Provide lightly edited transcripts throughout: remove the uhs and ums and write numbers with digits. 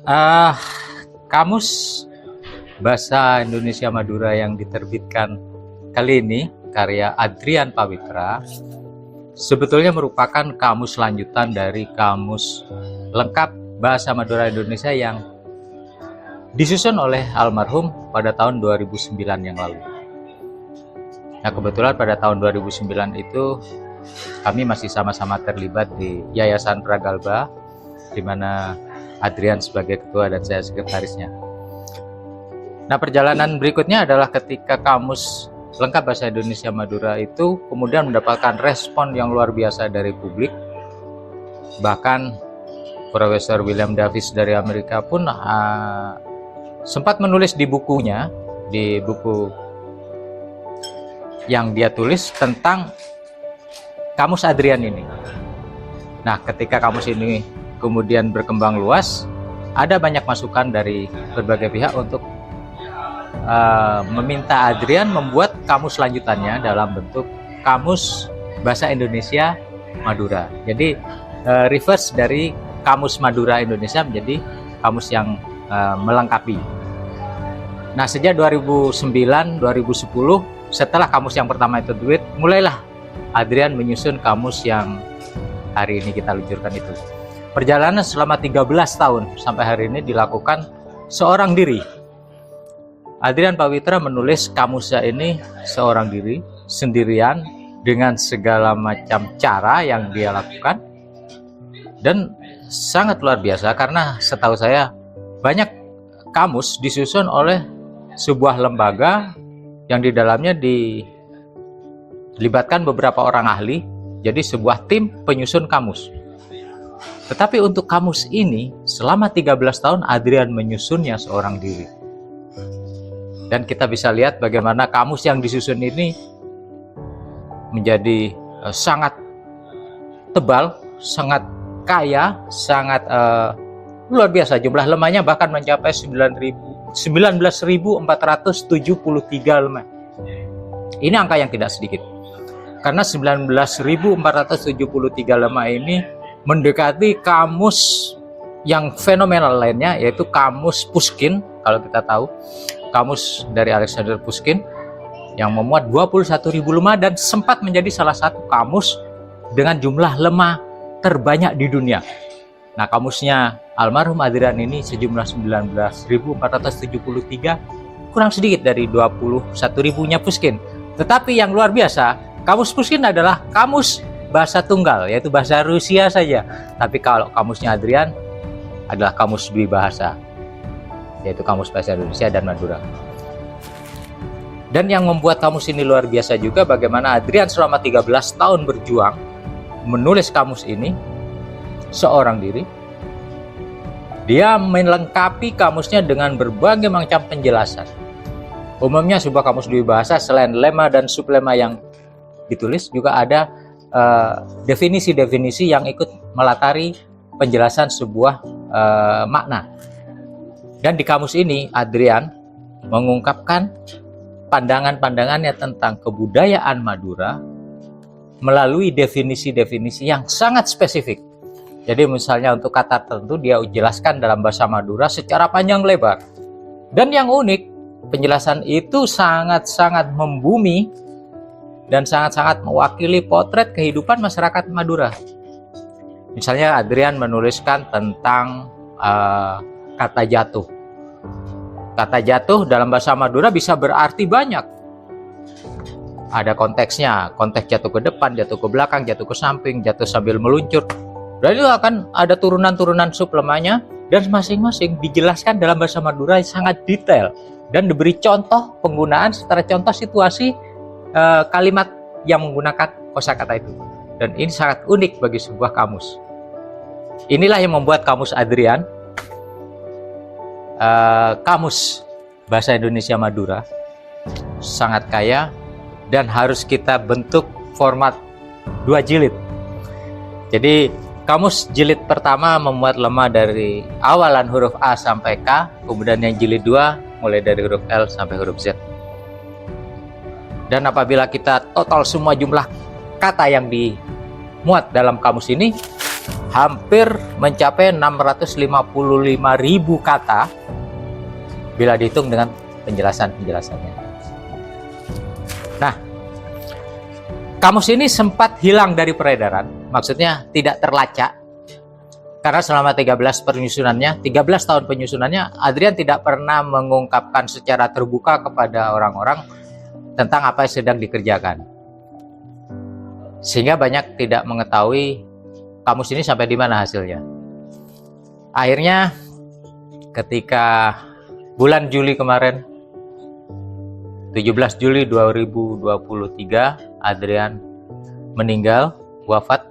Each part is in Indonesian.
Ah, Kamus Bahasa Indonesia Madura yang diterbitkan kali ini karya Adrian Pawitra sebetulnya merupakan kamus lanjutan dari kamus lengkap Bahasa Madura Indonesia yang disusun oleh almarhum pada tahun 2009 yang lalu. Nah, kebetulan pada tahun 2009 itu kami masih sama-sama terlibat di Yayasan Pragalba, di mana Adrian sebagai ketua dan saya sekretarisnya. Nah, perjalanan berikutnya adalah ketika kamus lengkap Bahasa Indonesia Madura itu kemudian mendapatkan respon yang luar biasa dari publik. Bahkan Profesor William Davis dari Amerika pun sempat menulis di bukunya, di buku yang dia tulis tentang kamus Adrian ini. Nah, ketika kamus ini kemudian berkembang luas, ada banyak masukan dari berbagai pihak untuk meminta Adrian membuat kamus lanjutannya dalam bentuk kamus Bahasa Indonesia Madura. Jadi reverse dari kamus Madura Indonesia menjadi kamus yang melengkapi. Nah, sejak 2009-2010 setelah kamus yang pertama itu terbit, mulailah Adrian menyusun kamus yang hari ini kita luncurkan itu. Perjalanan selama 13 tahun sampai hari ini dilakukan seorang diri. Adrian Pawitra menulis kamusnya ini seorang diri, sendirian, dengan segala macam cara yang dia lakukan. Dan sangat luar biasa karena setahu saya banyak kamus disusun oleh sebuah lembaga yang di dalamnya dilibatkan beberapa orang ahli, jadi sebuah tim penyusun kamus. Tetapi untuk kamus ini selama 13 tahun Adrian menyusunnya seorang diri. Dan kita bisa lihat bagaimana kamus yang disusun ini menjadi sangat tebal, sangat kaya, sangat luar biasa. Jumlah lemahnya bahkan mencapai 19.473 lemah. Ini angka yang tidak sedikit. Karena 19.473 lemah ini mendekati kamus yang fenomenal lainnya, yaitu kamus Pushkin. Kalau kita tahu, kamus dari Alexander Pushkin yang memuat 21.000 lemah dan sempat menjadi salah satu kamus dengan jumlah lemah terbanyak di dunia. Nah, kamusnya almarhum Adrian ini sejumlah 19.473, kurang sedikit dari 21.000-nya Pushkin. Tetapi yang luar biasa, kamus Pushkin adalah kamus bahasa tunggal, yaitu bahasa Rusia saja. Tapi kalau kamusnya Adrian adalah kamus dwibahasa, yaitu kamus Bahasa Indonesia dan Madura. Dan yang membuat kamus ini luar biasa juga bagaimana Adrian selama 13 tahun berjuang menulis kamus ini seorang diri. Dia melengkapi kamusnya dengan berbagai macam penjelasan. Umumnya sebuah kamus dwibahasa selain lema dan sublema yang ditulis, juga ada definisi-definisi yang ikut melatari penjelasan sebuah makna. Dan di kamus ini Adrian mengungkapkan pandangan-pandangannya tentang kebudayaan Madura melalui definisi-definisi yang sangat spesifik. Jadi misalnya untuk kata tertentu dia jelaskan dalam bahasa Madura secara panjang lebar. Dan yang unik, penjelasan itu sangat-sangat membumi dan sangat-sangat mewakili potret kehidupan masyarakat Madura. Misalnya Adrian menuliskan tentang kata jatuh. Kata jatuh dalam bahasa Madura bisa berarti banyak. Ada konteksnya, konteks jatuh ke depan, jatuh ke belakang, jatuh ke samping, jatuh sambil meluncur. Dan itu akan ada turunan-turunan sublemanya, dan masing-masing dijelaskan dalam bahasa Madura yang sangat detail dan diberi contoh penggunaan secara contoh situasi kalimat yang menggunakan kosakata itu. Dan ini sangat unik bagi sebuah kamus. Inilah yang membuat kamus Adrian kamus Bahasa Indonesia Madura sangat kaya dan harus kita bentuk format 2 jilid. Jadi kamus jilid pertama memuat lemah dari awalan huruf A sampai K, kemudian yang jilid 2 mulai dari huruf L sampai huruf Z. Dan apabila kita total semua jumlah kata yang dimuat dalam kamus ini, hampir mencapai 655.000 kata bila dihitung dengan penjelasan-penjelasannya. Nah, kamus ini sempat hilang dari peredaran, maksudnya tidak terlacak, karena selama 13 tahun penyusunannya, Adrian tidak pernah mengungkapkan secara terbuka kepada orang-orang tentang apa yang sedang dikerjakan. Sehingga banyak tidak mengetahui kamus ini sampai di mana hasilnya. Akhirnya ketika bulan Juli kemarin, 17 Juli 2023, Adrian meninggal, wafat.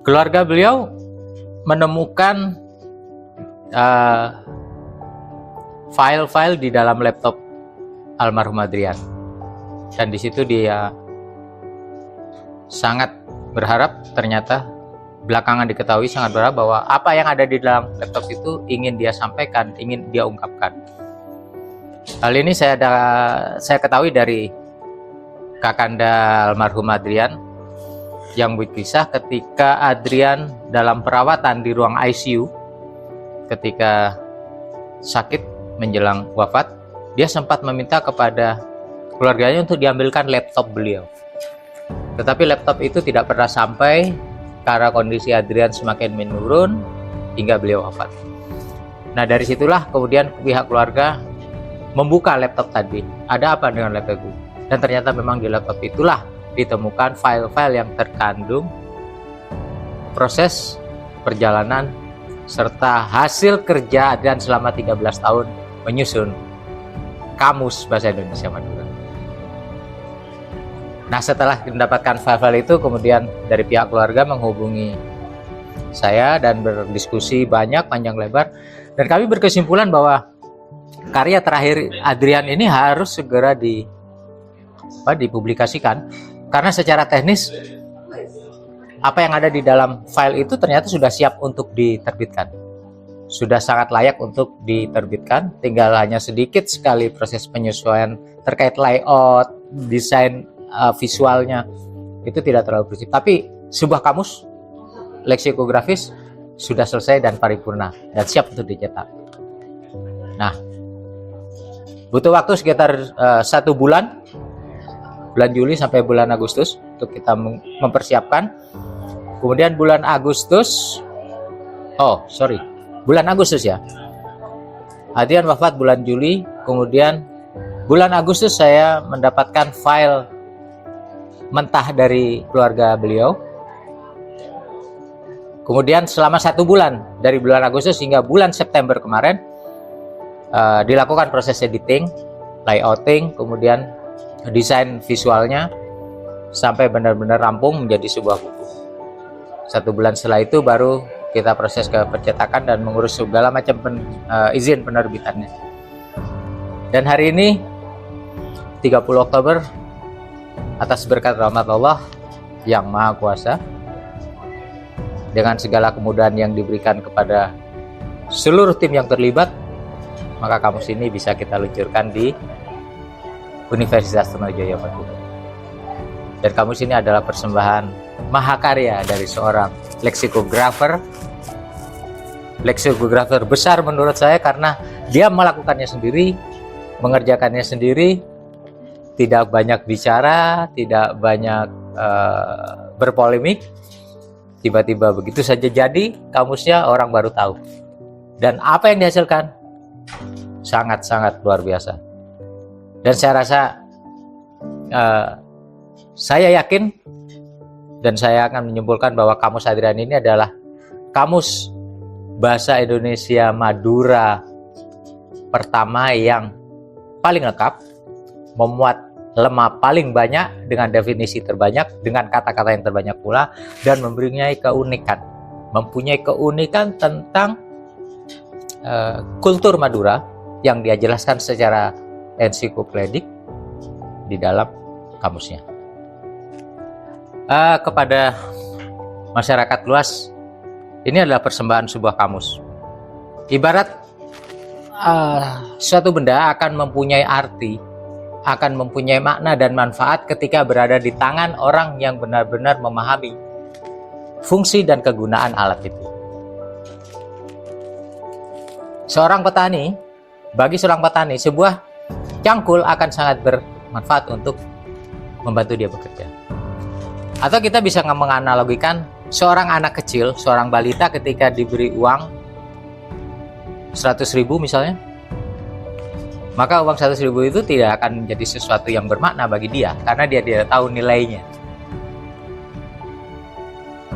Keluarga beliau menemukan file-file di dalam laptop almarhum Adrian, dan di situ dia sangat berharap, ternyata belakangan diketahui sangat berharap bahwa apa yang ada di dalam laptop itu ingin dia sampaikan, ingin dia ungkapkan. Hal ini saya ketahui dari kakanda almarhum Adrian yang berkisah ketika Adrian dalam perawatan di ruang ICU ketika sakit menjelang wafat, dia sempat meminta kepada keluarganya untuk diambilkan laptop beliau. Tetapi laptop itu tidak pernah sampai karena kondisi Adrian semakin menurun hingga beliau wafat. Nah, dari situlah kemudian pihak keluarga membuka laptop tadi. Ada apa dengan laptop itu? Dan ternyata memang di laptop itulah ditemukan file-file yang terkandung proses perjalanan serta hasil kerja Adrian selama 13 tahun menyusun Kamus Bahasa Indonesia Madura. Nah, setelah mendapatkan file-file itu, kemudian dari pihak keluarga menghubungi saya dan berdiskusi banyak, panjang lebar, dan kami berkesimpulan bahwa karya terakhir Adrian ini harus segera dipublikasikan, karena secara teknis apa yang ada di dalam file itu ternyata sudah siap untuk diterbitkan, sudah sangat layak untuk diterbitkan, tinggal hanya sedikit sekali proses penyesuaian terkait layout, desain visualnya, itu tidak terlalu prinsip. Tapi sebuah kamus leksikografis sudah selesai dan paripurna dan siap untuk dicetak. Nah, butuh waktu sekitar 1 bulan Juli sampai bulan Agustus untuk kita mempersiapkan. Kemudian bulan Agustus ya, Adrian wafat bulan Juli. Kemudian bulan Agustus saya mendapatkan file mentah dari keluarga beliau. Kemudian selama 1 bulan dari bulan Agustus hingga bulan September kemarin dilakukan proses editing, layouting, kemudian desain visualnya sampai benar-benar rampung menjadi sebuah buku. 1 bulan setelah itu baru kita proses ke percetakan dan mengurus segala macam izin penerbitannya. Dan hari ini 30 Oktober atas berkat rahmat Allah yang Maha Kuasa, dengan segala kemudahan yang diberikan kepada seluruh tim yang terlibat, maka kamus ini bisa kita luncurkan di Universitas Trunojoyo Madura. Dan kamus ini adalah persembahan mahakarya dari seorang leksikografer besar menurut saya, karena dia melakukannya sendiri, mengerjakannya sendiri, tidak banyak bicara, tidak banyak berpolemik. Tiba-tiba begitu saja jadi kamusnya, orang baru tahu. Dan apa yang dihasilkan sangat-sangat luar biasa. Dan saya rasa saya yakin dan saya akan menyimpulkan bahwa Kamus Adrian ini adalah kamus bahasa Indonesia Madura pertama yang paling lengkap, memuat lemah paling banyak dengan definisi terbanyak, dengan kata-kata yang terbanyak pula, dan mempunyai keunikan tentang kultur Madura yang dia jelaskan secara ensiklopedik di dalam kamusnya. Kepada masyarakat luas, ini adalah persembahan sebuah kamus. Ibarat suatu benda akan mempunyai arti, akan mempunyai makna dan manfaat ketika berada di tangan orang yang benar-benar memahami fungsi dan kegunaan alat itu. Bagi seorang petani, sebuah cangkul akan sangat bermanfaat untuk membantu dia bekerja. Atau kita bisa menganalogikan seorang anak kecil, seorang balita ketika diberi uang 100.000 misalnya, maka uang 100.000 itu tidak akan menjadi sesuatu yang bermakna bagi dia karena dia tidak tahu nilainya.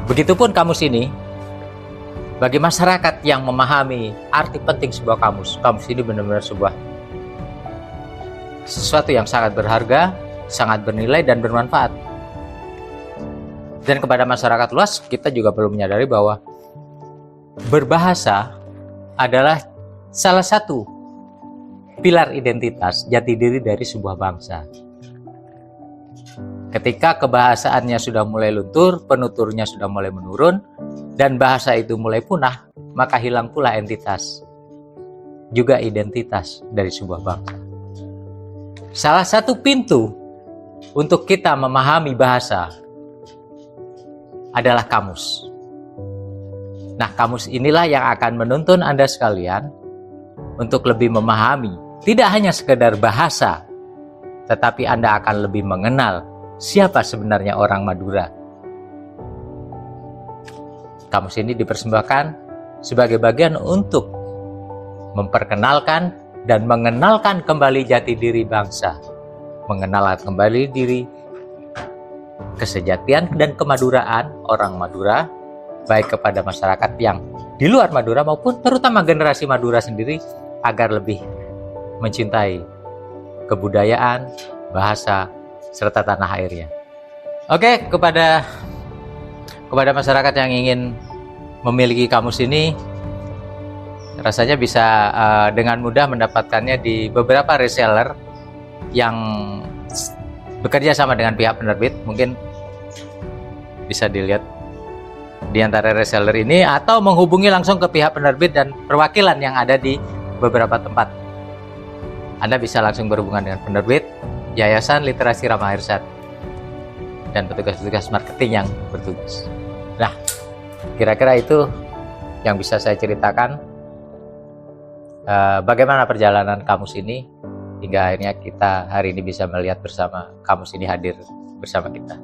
Begitupun kamus ini, bagi masyarakat yang memahami arti penting sebuah kamus ini benar-benar sesuatu yang sangat berharga, sangat bernilai dan bermanfaat. Dan kepada masyarakat luas, kita juga perlu menyadari bahwa berbahasa adalah salah satu pilar identitas jati diri dari sebuah bangsa. Ketika kebahasaannya sudah mulai luntur, penuturnya sudah mulai menurun, dan bahasa itu mulai punah, maka hilang pula entitas, juga identitas dari sebuah bangsa. Salah satu pintu untuk kita memahami bahasa adalah kamus. Nah, kamus inilah yang akan menuntun Anda sekalian untuk lebih memahami, tidak hanya sekedar bahasa, tetapi Anda akan lebih mengenal siapa sebenarnya orang Madura. Kamus ini dipersembahkan sebagai bagian untuk memperkenalkan dan mengenalkan kembali jati diri bangsa, mengenalkan kembali diri, kesejatian dan kemaduraan orang Madura, baik kepada masyarakat yang di luar Madura maupun terutama generasi Madura sendiri, agar lebih mencintai kebudayaan, bahasa, serta tanah airnya. Oke, kepada masyarakat yang ingin memiliki kamus ini, rasanya bisa dengan mudah mendapatkannya di beberapa reseller yang bekerja sama dengan pihak penerbit. Mungkin bisa dilihat di antara reseller ini, atau menghubungi langsung ke pihak penerbit dan perwakilan yang ada di beberapa tempat. Anda bisa langsung berhubungan dengan penerbit, Yayasan Literasi Ramah Irsad, dan petugas-petugas marketing yang bertugas. Nah, kira-kira itu yang bisa saya ceritakan, bagaimana perjalanan kamus ini hingga akhirnya kita hari ini bisa melihat bersama kamus ini hadir bersama kita.